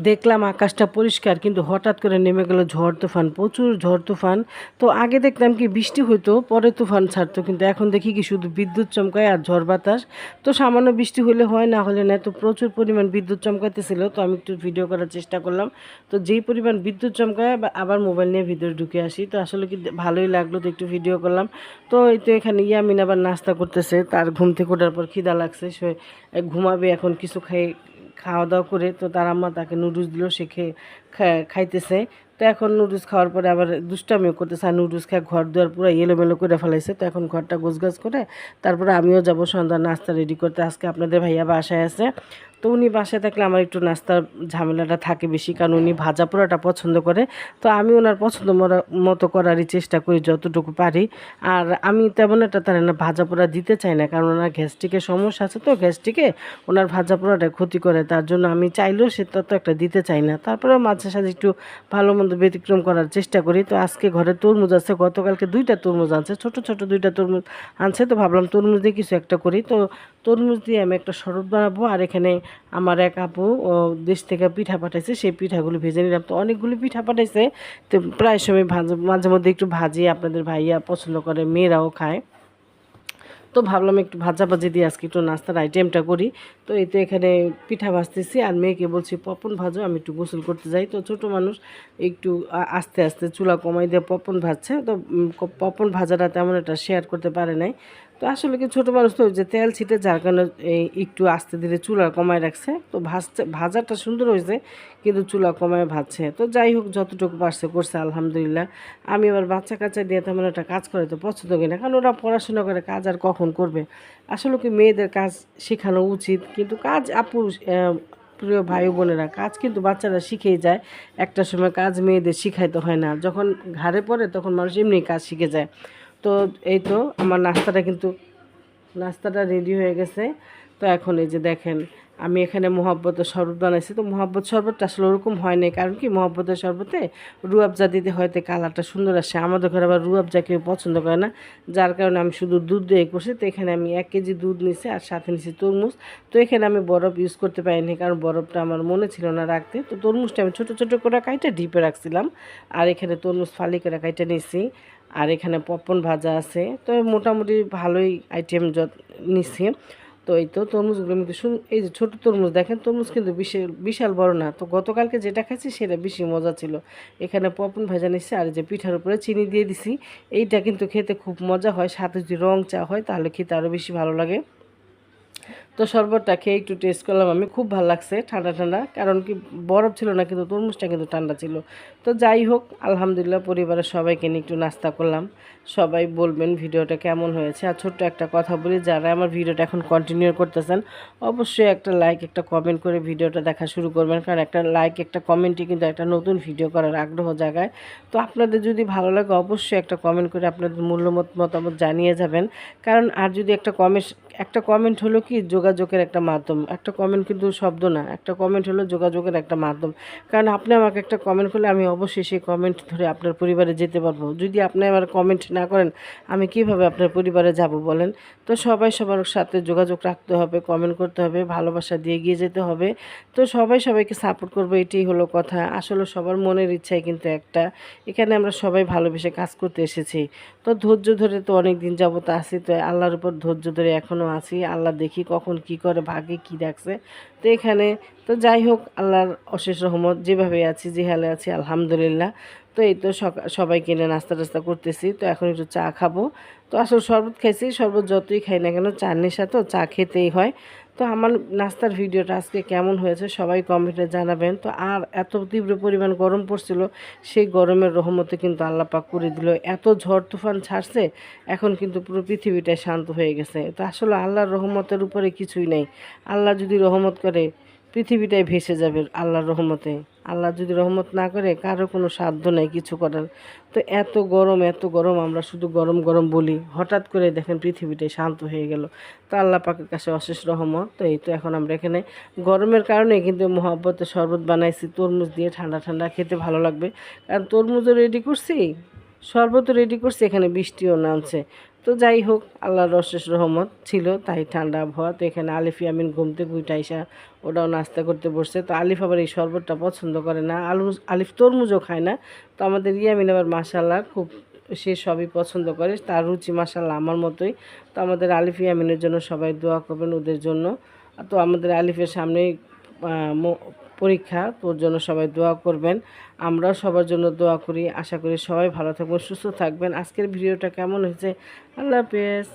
দেখলাম আকাশটা পরিষ্কার, কিন্তু হঠাৎ করে নেমে গেল ঝড় তুফান, প্রচুর ঝড় তুফান। তো আগে দেখতাম কি বৃষ্টি হইতো পরে তুফান ছাড়তো, কিন্তু এখন দেখি কি শুধু বিদ্যুৎ চমকায় আর ঝড় বাতাস। তো সামান্য বৃষ্টি হলে হয়, না হলে না, তো প্রচুর পরিমাণ বিদ্যুৎ চমকাতেছিল। তো আমি একটু ভিডিও করার চেষ্টা করলাম। তো যেই পরিমাণ বিদ্যুৎ চমকায় আবার মোবাইল নিয়ে ভিতরে ঢুকে আসি। তো আসলে কি ভালোই লাগলো, তো একটু ভিডিও করলাম। তো এই তো এখানে ইয়ামিন আবার নাস্তা করতেছে, তার ঘুম থেকে ওঠার পর খিদা লাগছে, সে ঘুমাবে এখন। কিছু খাওয়া দাওয়া করে তো তার আম্মা তাকে নুডলস দিল, সে খাইতেছে। তো এখন নুডলস খাওয়ার পরে আবার দুষ্টামিও করতেছে, আর নুডলস খেয়ে ঘর দুয়ার পুরো এলোমেলো করে ফেলাইছে। তো এখন ঘরটা গোছগাছ করে তারপরে আমিও যাব সন্ধ্যার নাস্তা রেডি করতে। আজকে আপনাদের ভাইয়া বাসায় আছে, তো উনি বাসায় থাকলে আমার একটু নাস্তার ঝামেলাটা থাকে বেশি, কারণ উনি ভাজা পোড়াটা পছন্দ করে। তো আমি ওনার পছন্দ মতো করারই চেষ্টা করি যতটুকু পারি। আর আমি তেমন একটা তার না ভাজা পোড়া দিতে চাই না, কারণ ওনার গ্যাস্ট্রিকের সমস্যা আছে, তো গ্যাস্ট্রিকে ওনার ভাজা পোড়াটা ক্ষতি করে। তার জন্য আমি চাইলেও সে তত একটা দিতে চাই না। তারপরে মাঝে সাঝে একটু ভালো মন্দ ব্যতিক্রম করার চেষ্টা করি। তো আজকে ঘরে তরমুজ আছে, গতকালকে 2টা তরমুজ আনছে, ছোট ছোট 2টা তরমুজ আনছে। তো ভাবলাম তরমুজ দিয়ে কিছু একটা করি। তো তরমুজ দিয়ে আমি একটা শরবত বানাবো। আর এখানে আমার এক আপু দেশ থেকে পিঠা পাঠাইছে, সেই পিঠাগুলো ভেজে নিলাম। তো অনেকগুলো পিঠা পাঠাইছে, তো প্রায় সময় মাঝে মধ্যে একটু ভাজি, আপনাদের ভাইয়া পছন্দ করে, মেয়েরাও খায়। তো ভাবলাম একটু ভাজাভাজি দিয়ে আজকে একটু নাস্তার আইটেমটা করি। তো এই তো এখানে পিঠা ভাজতেছি, আর মেয়েকে বলছি পপন ভাজো, আমি একটু গোসল করতে যাই। তো ছোট মানুষ একটু আস্তে আস্তে চুলা কমাই দিয়ে পপন ভাজছে। তো পপন ভাজাটা তেমন একটা শেয়ার করতে পারে নাই। তো আসলে কি ছোটো মানুষ তো, যে তেল ছিটে, যার কারণে একটু আস্তে ধীরে চুলা কমায় রাখছে। তো ভাজাটা সুন্দর হয়েছে, কিন্তু চুলা কমায় ভাজছে। তো যাই হোক, যতটুকু পারছে করছে, আলহামদুলিল্লাহ। আমি আবার বাচ্চা কাচ্চা দিয়ে তেমন একটা কাজ করে তো পছন্দ করি না, কারণ ওরা পড়াশোনা করে, কাজ আর কখন করবে। আসলে কি মেয়েদের কাজ শেখানো উচিত, কিন্তু কাজ প্রিয় ভাই বোনেরা, কাজ কিন্তু বাচ্চারা শিখেই যায়। একটা সময় কাজ মেয়েদের শিখাইতে হয় না, যখন ঘাড়ে পড়ে তখন মানুষ এমনি কাজ শিখে যায়। তো এই তো আমার নাস্তাটা রেডি হয়ে গেছে। তো এখন এই যে দেখেন, আমি এখানে মহব্বতের শরবত বানাইছি। তো মহব্বত শরবতটা আসলে ওরকম হয় নাই, কারণ কি মহব্বতের শরবতে রুয়াবজা দিতে হয়তো কালারটা সুন্দর আসে। আমাদের ঘরে আবার রুয়াবজা কেউ পছন্দ করে না, যার কারণে আমি শুধু দুধ দিয়ে করছি। তো এখানে আমি 1 কেজি দুধ নিছি, আর সাথে নিছি তরমুজ। তো এখানে আমি বরফ ইউজ করতে পারিনি, কারণ বরফটা আমার মনে ছিল না রাখতে। তো তরমুজটা আমি ছোটো ছোটো করে কাইটা ডিপে রাখছিলাম, আর এখানে তরমুজ ফালি করে কাইটা নিছি। আর এখানে পপন ভাজা আছে। তো মোটামুটি ভালোই আইটেম নিছি। তো এই তো তরমুজগুলো মধ্যে এই যে ছোটো তরমুজ দেখেন, তরমুজ কিন্তু বিশাল বিশাল বড় না। তো গতকালকে যেটা খাইছি সেটা বেশি মজা ছিল। এখানে পপন ভাজা নিচ্ছি, আর যে পিঠার উপরে চিনি দিয়ে দিছি। এইটা কিন্তু খেতে খুব মজা হয়, সাথে যদি রং চা হয় তাহলে খেতে আরও বেশি ভালো লাগে। তো শরবতটা খেয়ে একটু টেস্ট করলাম আমি, খুব ভালো লাগছে, ঠান্ডা ঠান্ডা, কারণ কি বরফ ছিল না, কিন্তু তরমুজটা কিন্তু ঠান্ডা ছিল। তো যাই হোক, আলহামদুলিল্লাহ পরিবারের সবাইকে নিয়ে একটু নাস্তা করলাম। সবাই বলবেন ভিডিওটা কেমন হয়েছে। আর ছোট্ট একটা কথা বলি, যারা আমার ভিডিওটা এখন কন্টিনিউ করতেছেন, অবশ্যই একটা লাইক একটা কমেন্ট করে ভিডিওটা দেখা শুরু করবেন, কারণ একটা লাইক একটা কমেন্টই কিন্তু একটা নতুন ভিডিও করার আগ্রহ জাগায়। তো আপনাদের যদি ভালো লাগে অবশ্যই একটা কমেন্ট করে আপনাদের মূল্যমত মতামত জানিয়ে যাবেন। কারণ আর যদি একটা কমেন্ট হলো কি যোগাযোগের একটা মাধ্যম, একটা কমেন্ট কিন্তু শব্দ না, একটা কমেন্ট হলো যোগাযোগের একটা মাধ্যম। কারণ আপনি আমাকে একটা কমেন্ট করলে আমি অবশ্যই সেই কমেন্ট ধরে আপনার পরিবারে যেতে পারবো। যদি আপনি আমার কমেন্ট না করেন, আমি কিভাবে আপনার পরিবারে যাব বলেন। তো সবাই সবার সাথে যোগাযোগ রাখতে হবে, কমেন্ট করতে হবে, ভালোবাসা দিয়ে এগিয়ে যেতে হবে। তো সবাই সবাইকে সাপোর্ট করবো, এটাই হলো কথা। আসলে সবার মনের ইচ্ছাই কিন্তু একটা, এখানে আমরা সবাই ভালোবেসে কাজ করতে এসেছি। তো ধৈর্য ধরে তো অনেক দিন যাবত আছি, তো আল্লাহর উপর ধৈর্য ধরে এখনও আছি। আল্লাহ দেখি কখন কি করে, ভাগে কি রাখছে। তো এখানে তো যাই হোক, আল্লাহর অশেষ রহমত, যেভাবে আছি যে হালে আছি আলহামদুলিল্লাহ। তো এই তো সবাইকে নিয়ে নাস্তা টাস্তা করতেছি। তো এখন একটু চা খাবো। তো আসলে শরবত খাইছি, শরবত যতই খাই না কেন চার নেশা, তো চা খেতেই হয়। তো আমার নাস্তার ভিডিওটা আজকে কেমন হয়েছে সবাই কমেন্টে জানাবেন। তো আর এত তীব্র পরিমাণ গরম পড়ছিল, সেই গরমের রহমতে কিন্তু আল্লাহ পাক করে দিল, এত ঝড় তুফান ছাড়ছে, এখন কিন্তু পুরো পৃথিবীটাই শান্ত হয়ে গেছে। তো আসলে আল্লাহর রহমতের উপরে কিছুই নেই। আল্লাহ যদি রহমত করে পৃথিবীটাই ভেসে যাবে আল্লাহর রহমতে। আল্লাহ যদি রহমত না করে, কারো কোনো সাধ্য নেই কিছু করার। তো এত গরম, আমরা শুধু গরম গরম বলি, হঠাৎ করে দেখেন পৃথিবীটাই শান্ত হয়ে গেল। তো আল্লাহ পাকের কাছে অশেষ রহমত। তো এই তো এখন আমরা এখানে গরমের কারণে কিন্তু মহব্বতের শরবত বানাইছি তরমুজ দিয়ে, ঠান্ডা ঠান্ডা খেতে ভালো লাগবে। কারণ তরমুজও রেডি করছি, শরবত রেডি করছে, এখানে বৃষ্টিও নামছে। তো যাই হোক, আল্লাহর অশেষ রহমত ছিল, তাই ঠান্ডা আবহাওয়া। তো এখানে আলিফ ইয়ামিন ঘুম থেকে উঠে আইসা ওটাও নাস্তা করতে বসছে। তো আলিফ আবার এই শরবতটা পছন্দ করে না, আলিফ তরমুজও খায় না। তো আমাদের ইয়ামিন আবার মাশাআল্লাহ খুব, সে সবই পছন্দ করে, তার রুচি মাশাআল্লাহ আমার মতোই। তো আমাদের আলিফ ইয়ামিনের জন্য সবাই দোয়া করবেন, ওদের জন্য। তো আমাদের আলিফের সামনেই পরীক্ষা, তোর জন্য সবাই দোয়া করবেন। আমরাও সবার জন্য দোয়া করি। আশা করি সবাই ভালো থাকবেন, সুস্থ থাকবেন। আজকের ভিডিওটা কেমন হয়েছে? আল্লাহ হাফেজ।